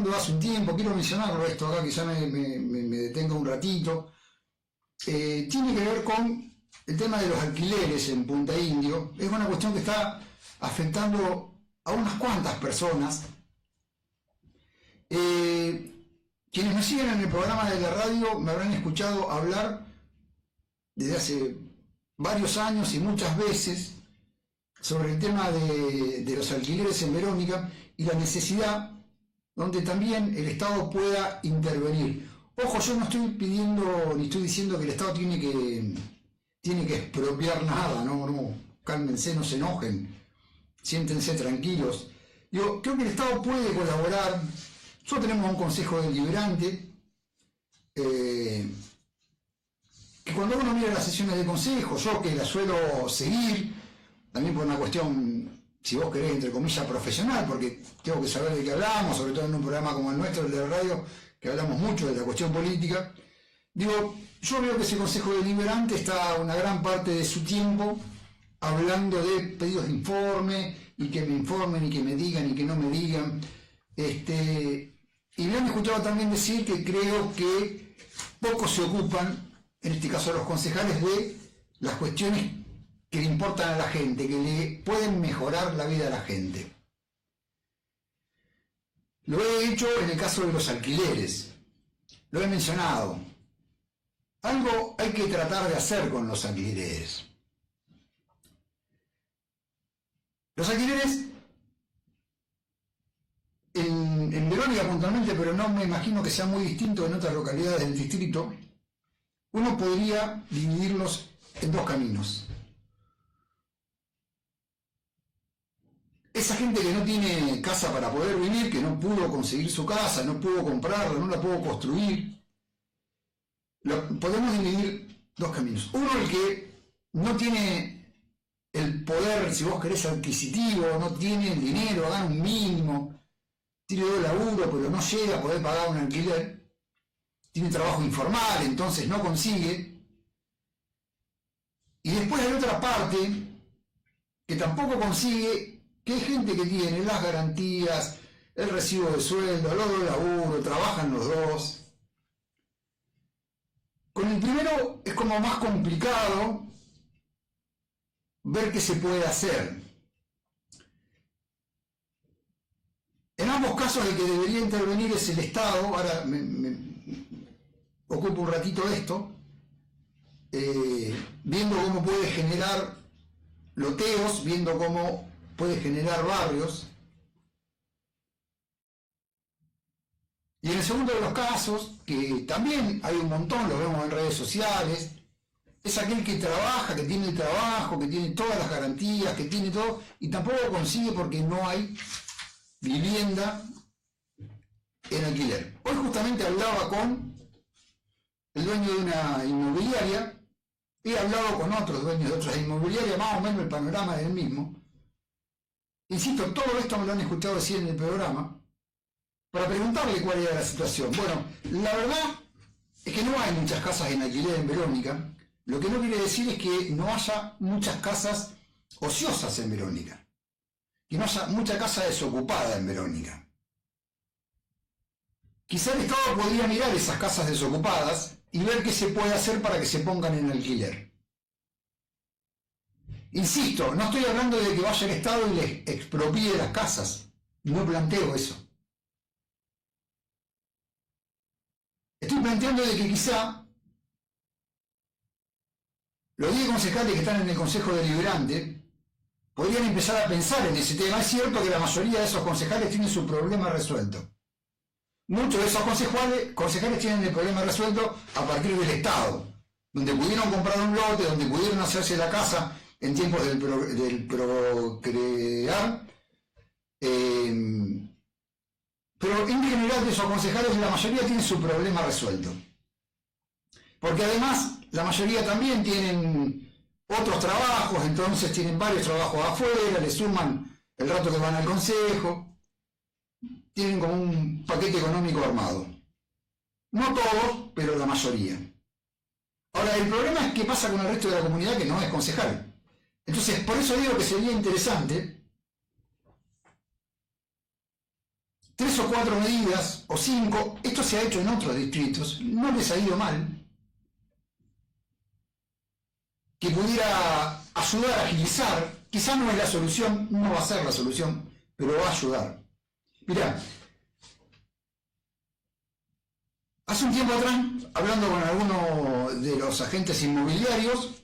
hablando hace un tiempo, quiero mencionarlo esto acá, quizá me detenga un ratito. Tiene que ver con el tema de los alquileres en Punta Indio. Es una cuestión que está afectando a unas cuantas personas. Quienes me siguen en el programa de la radio me habrán escuchado hablar desde hace varios años y muchas veces sobre el tema de los alquileres en Verónica y la necesidad donde también el Estado pueda intervenir. Ojo, yo no estoy pidiendo ni estoy diciendo que el Estado tiene que expropiar nada, no, cálmense, no se enojen, siéntense tranquilos. Yo creo que el Estado puede colaborar. Nosotros tenemos un consejo deliberante que cuando uno mira las sesiones de consejo, yo que la suelo seguir, también por una cuestión, si vos querés, entre comillas, profesional, porque tengo que saber de qué hablamos, sobre todo en un programa como el nuestro, el de la radio, que hablamos mucho de la cuestión política. Digo, yo veo que ese consejo deliberante está una gran parte de su tiempo hablando de pedidos de informe, y que me informen, y que me digan, y que no me digan. Y me han escuchado también decir que creo que pocos se ocupan, en este caso los concejales, de las cuestiones que le importan a la gente, que le pueden mejorar la vida a la gente. Lo he hecho en el caso de los alquileres, lo he mencionado. Algo hay que tratar de hacer con los alquileres. Los alquileres en Verónica puntualmente, pero no me imagino que sea muy distinto en otras localidades del distrito, uno podría dividirlos en dos caminos. Esa gente que no tiene casa para poder vivir, que no pudo conseguir su casa, no pudo comprarla, no la pudo construir, podemos dividir dos caminos. Uno, el que no tiene el poder, si vos querés, adquisitivo, no tiene el dinero, gana un mínimo, tiene dos laburo, pero no llega a poder pagar un alquiler, tiene trabajo informal, entonces no consigue. Y después hay otra parte que tampoco consigue, que hay gente que tiene las garantías, el recibo de sueldo, los dos laburo, trabajan los dos. Con el primero es como más complicado ver qué se puede hacer. En ambos casos el que debería intervenir es el Estado. Ahora me ocupo un ratito de esto, viendo cómo puede generar loteos, viendo cómo puede generar barrios. Y en el segundo de los casos, que también hay un montón, lo vemos en redes sociales, es aquel que trabaja, que tiene el trabajo, que tiene todas las garantías, que tiene todo, y tampoco lo consigue porque no hay vivienda en alquiler. Hoy justamente hablaba con el dueño de una inmobiliaria, he hablado con otros dueños de otras inmobiliarias, más o menos el panorama es el mismo. Insisto, todo esto me lo han escuchado decir en el programa, para preguntarle cuál era la situación. Bueno, la verdad es que no hay muchas casas en alquiler en Verónica, lo que no quiere decir es que no haya muchas casas ociosas en Verónica, que no haya mucha casa desocupada en Verónica. Quizá el Estado podría mirar esas casas desocupadas y ver qué se puede hacer para que se pongan en alquiler. Insisto, no estoy hablando de que vaya el Estado y les expropie las casas, no planteo eso. Estoy planteando de que quizá los 10 concejales que están en el Consejo Deliberante podrían empezar a pensar en ese tema. Es cierto que la mayoría de esos concejales tienen su problema resuelto. Muchos de esos concejales tienen el problema resuelto a partir del Estado, donde pudieron comprar un lote, donde pudieron hacerse la casa en tiempos del procrear. Pero en general de esos concejales la mayoría tienen su problema resuelto. Porque además la mayoría también tienen otros trabajos, entonces tienen varios trabajos afuera, le suman el rato que van al consejo, tienen como un paquete económico armado. No todos, pero la mayoría. Ahora, el problema es qué pasa con el resto de la comunidad que no es concejal. Entonces, por eso digo que sería interesante 3 o 4 medidas, o 5, esto se ha hecho en otros distritos, no les ha ido mal, que pudiera ayudar a agilizar, quizás no es la solución, no va a ser la solución, pero va a ayudar. Mirá, hace un tiempo atrás, hablando con algunos de los agentes inmobiliarios,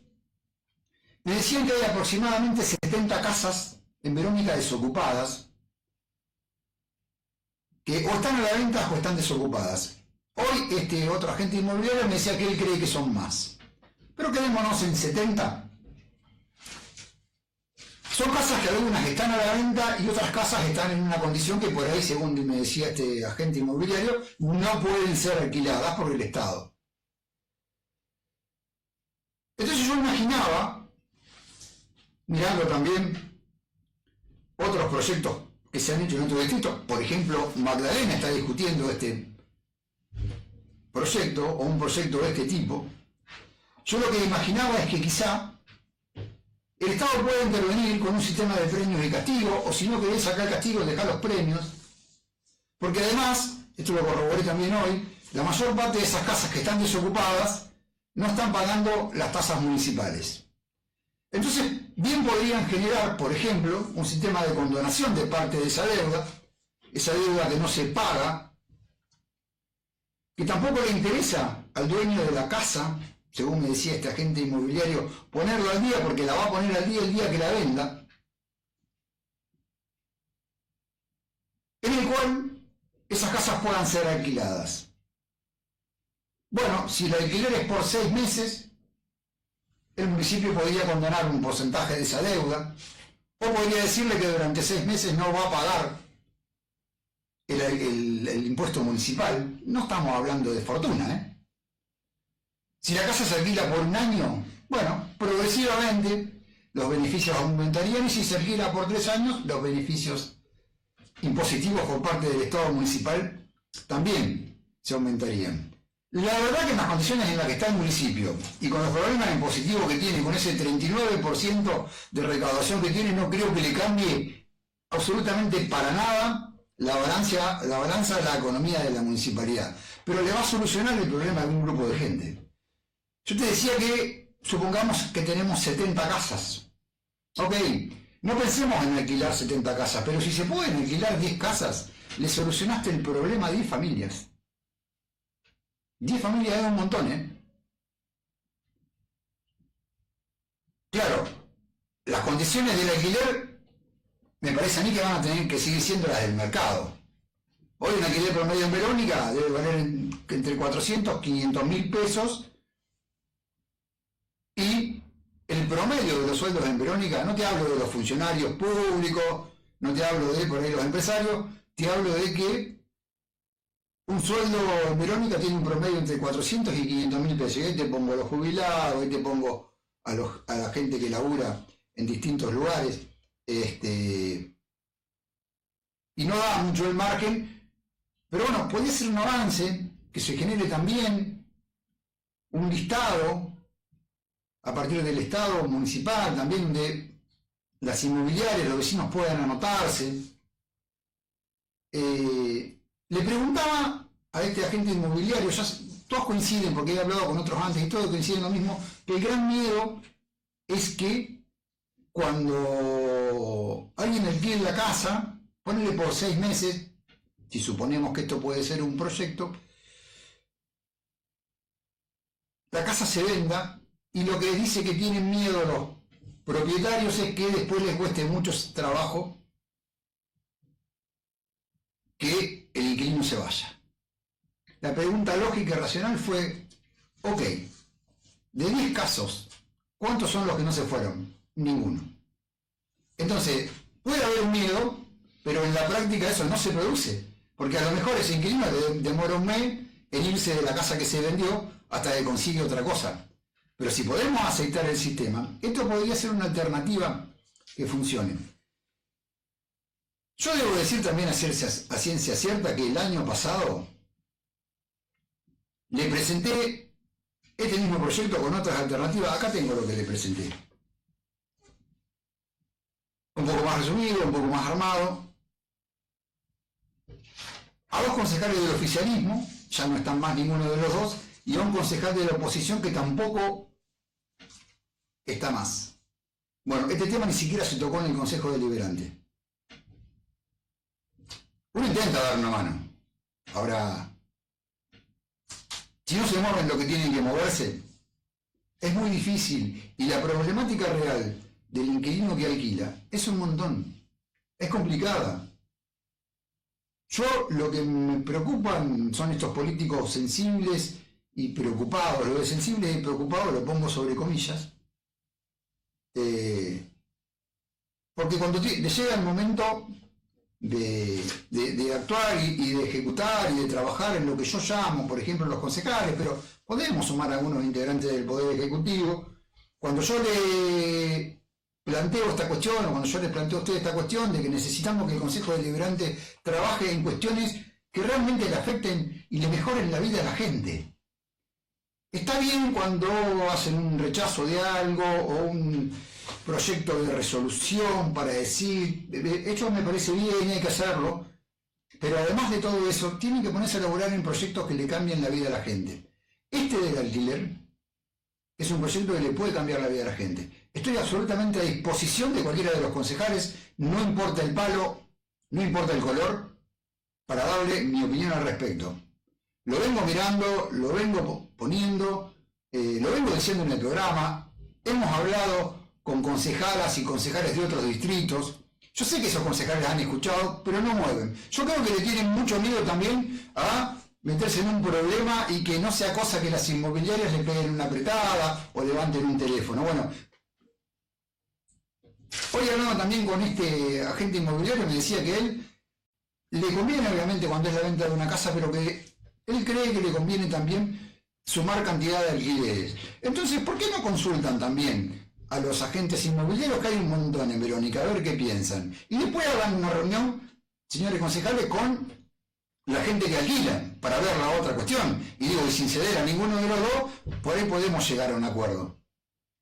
me decían que hay aproximadamente 70 casas en Verónica desocupadas, que o están a la venta o están desocupadas. Hoy este otro agente inmobiliario me decía que él cree que son más. Pero quedémonos en 70. Son casas que algunas están a la venta y otras casas están en una condición que por ahí, según me decía este agente inmobiliario, no pueden ser alquiladas por el Estado. Entonces yo imaginaba, mirando también otros proyectos que se han hecho en otros distritos, por ejemplo, Magdalena está discutiendo este proyecto o un proyecto de este tipo. Yo lo que imaginaba es que quizá el Estado puede intervenir con un sistema de premios y castigos, o si no querés sacar castigos, dejar los premios, porque además, esto lo corroboré también hoy, la mayor parte de esas casas que están desocupadas no están pagando las tasas municipales. Entonces, bien podrían generar, por ejemplo, un sistema de condonación de parte de esa deuda que no se paga, que tampoco le interesa al dueño de la casa, según me decía este agente inmobiliario, ponerlo al día porque la va a poner al día el día que la venda, en el cual esas casas puedan ser alquiladas. Bueno, si el alquiler es por 6 meses, el municipio podría condonar un porcentaje de esa deuda, o podría decirle que durante 6 meses no va a pagar el impuesto municipal. No estamos hablando de fortuna, ¿eh? Si la casa se alquila por un año, bueno, progresivamente los beneficios aumentarían, y si se alquila por 3 años, los beneficios impositivos por parte del Estado municipal también se aumentarían. La verdad que en las condiciones en las que está el municipio y con los problemas impositivos que tiene, con ese 39% de recaudación que tiene, no creo que le cambie absolutamente para nada la balanza de la economía de la municipalidad. Pero le va a solucionar el problema de un grupo de gente. Yo te decía que supongamos que tenemos 70 casas. Ok, no pensemos en alquilar 70 casas, pero si se pueden alquilar 10 casas, le solucionaste el problema a 10 familias. 10 familias es un montón, ¿eh? Claro, las condiciones del alquiler me parece a mí que van a tener que seguir siendo las del mercado. Hoy un alquiler promedio en Verónica debe valer entre 400 y 500 mil pesos, y el promedio de los sueldos en Verónica, no te hablo de los funcionarios públicos, no te hablo de por ahí los empresarios, te hablo de que un sueldo en Verónica tiene un promedio entre 400 y 500 mil pesos. Y ahí te pongo a los jubilados, ahí te pongo a la gente que labura en distintos lugares. Y no da mucho el margen, pero bueno, podría ser un avance que se genere también un listado a partir del Estado municipal, también donde las inmobiliarias, los vecinos puedan anotarse. Le preguntaba a este agente inmobiliario, ya todos coinciden, porque he hablado con otros antes y todos coinciden lo mismo, que el gran miedo es que cuando alguien alquile la casa, ponele por 6 meses, si suponemos que esto puede ser un proyecto, la casa se venda, y lo que dice que tienen miedo los propietarios es que después les cueste mucho trabajo que el inquilino se vaya. La pregunta lógica y racional fue, ok, de 10 casos, ¿cuántos son los que no se fueron? Ninguno. Entonces, puede haber un miedo, pero en la práctica eso no se produce, porque a lo mejor ese inquilino demora un mes en irse de la casa que se vendió hasta que consigue otra cosa. Pero si podemos aceitar el sistema, esto podría ser una alternativa que funcione. Yo debo decir también a ciencia cierta que el año pasado le presenté este mismo proyecto con otras alternativas. Acá tengo lo que le presenté. Un poco más resumido, un poco más armado. a 2 concejales del oficialismo, ya no están más ninguno de los dos, y a un concejal de la oposición que tampoco está más. Bueno, este tema ni siquiera se tocó en el Consejo Deliberante. Uno intenta dar una mano. Ahora, si no se mueven lo que tienen que moverse, es muy difícil. Y la problemática real del inquilino que alquila es un montón. Es complicada. Yo lo que me preocupan son estos políticos sensibles y preocupados. Lo de sensibles y preocupados lo pongo sobre comillas. Porque cuando le llega el momento de actuar y de ejecutar y de trabajar en lo que yo llamo, por ejemplo, los concejales, pero podemos sumar a algunos integrantes del Poder Ejecutivo, cuando yo le planteo esta cuestión, o cuando yo les planteo a ustedes esta cuestión de que necesitamos que el Consejo Deliberante trabaje en cuestiones que realmente le afecten y le mejoren la vida a la gente. Está bien cuando hacen un rechazo de algo o un proyecto de resolución para decir, esto me parece bien y hay que hacerlo, pero además de todo eso, tienen que ponerse a elaborar en proyectos que le cambien la vida a la gente. Este del alquiler es un proyecto que le puede cambiar la vida a la gente. Estoy absolutamente a disposición de cualquiera de los concejales, no importa el palo, no importa el color, para darle mi opinión al respecto. Lo vengo mirando, lo vengo poniendo, lo vengo diciendo en el programa, hemos hablado con concejalas y concejales de otros distritos. Yo sé que esos concejales han escuchado, pero no mueven. Yo creo que le tienen mucho miedo también a meterse en un problema y que no sea cosa que las inmobiliarias le peguen una apretada o levanten un teléfono. Bueno, hoy hablando también con este agente inmobiliario, me decía que él le conviene obviamente cuando es la venta de una casa, pero que él cree que le conviene también sumar cantidad de alquileres. Entonces, ¿por qué no consultan también a los agentes inmobiliarios, que hay un montón en Verónica, a ver qué piensan? Y después hagan una reunión, señores concejales, con la gente que alquila, para ver la otra cuestión. Y digo, y sin ceder a ninguno de los dos, por ahí podemos llegar a un acuerdo.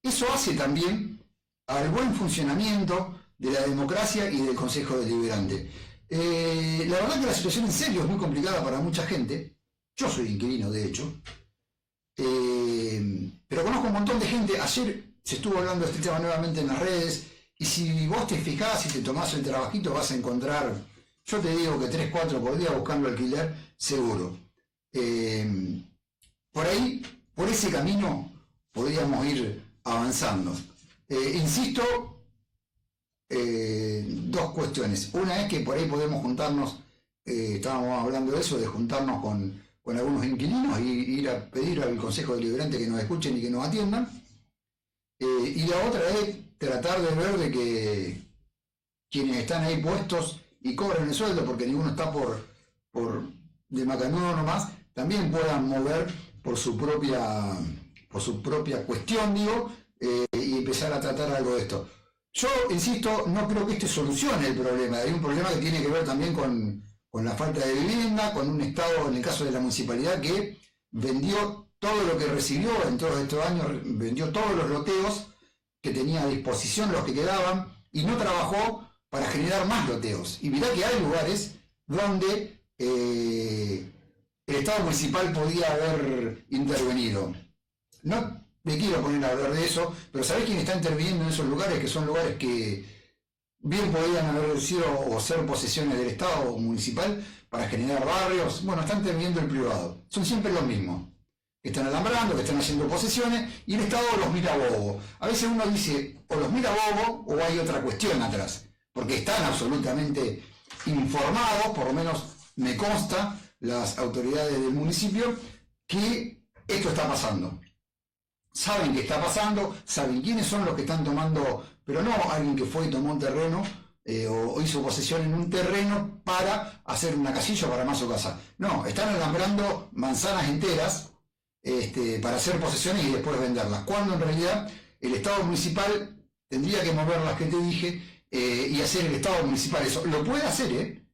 Eso hace también al buen funcionamiento de la democracia y del Consejo Deliberante. La verdad que la situación en serio es muy complicada para mucha gente. Yo soy inquilino, de hecho. Pero conozco un montón de gente. Ayer se estuvo hablando de este tema nuevamente en las redes. Y si vos te fijás y te tomás el trabajito, vas a encontrar, yo te digo que 3, 4 por día buscando alquiler, seguro. Por ahí, por ese camino, podríamos ir avanzando. Insisto, 2 cuestiones. Una es que por ahí podemos juntarnos, estábamos hablando de eso, de juntarnos con algunos inquilinos e ir a pedir al Consejo Deliberante que nos escuchen y que nos atiendan. Y la otra es tratar de ver de que quienes están ahí puestos y cobran el sueldo, porque ninguno está por de macanudo nomás, también puedan mover por su propia cuestión, digo, y empezar a tratar algo de esto. Yo, insisto, no creo que este solucione el problema. Hay un problema que tiene que ver también con la falta de vivienda, con un Estado, en el caso de la municipalidad, que vendió todo lo que recibió en todos estos años, vendió todos los loteos que tenía a disposición, los que quedaban, y no trabajó para generar más loteos. Y mirá que hay lugares donde el Estado municipal podía haber intervenido. No me quiero poner a hablar de eso, pero ¿sabés quién está interviniendo en esos lugares? Que son lugares que bien podían haber sido o ser posesiones del Estado municipal para generar barrios. Bueno, están interviniendo el privado. Son siempre los mismos. Que están alambrando, que están haciendo posesiones, y el Estado los mira bobo. A veces uno dice, o los mira bobo, o hay otra cuestión atrás. Porque están absolutamente informados, por lo menos me consta, las autoridades del municipio, que esto está pasando. Saben que está pasando, saben quiénes son los que están tomando, pero no alguien que fue y tomó un terreno o hizo posesión en un terreno para hacer una casilla para armar su casa. No, están alambrando manzanas enteras para hacer posesiones y después venderlas. Cuando en realidad el Estado municipal tendría que mover las que te dije y hacer el Estado municipal eso. Lo puede hacer,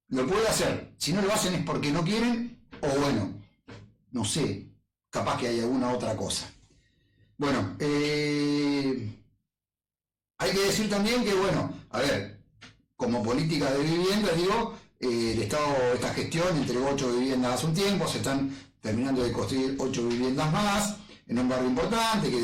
lo puede hacer. Si no lo hacen es porque no quieren, o bueno, no sé, capaz que hay alguna otra cosa. Bueno, hay que decir también que, bueno, a ver, como política de vivienda, digo, el Estado, esta gestión, entregó 8 viviendas hace un tiempo, se están terminando de construir 8 viviendas más en un barrio importante que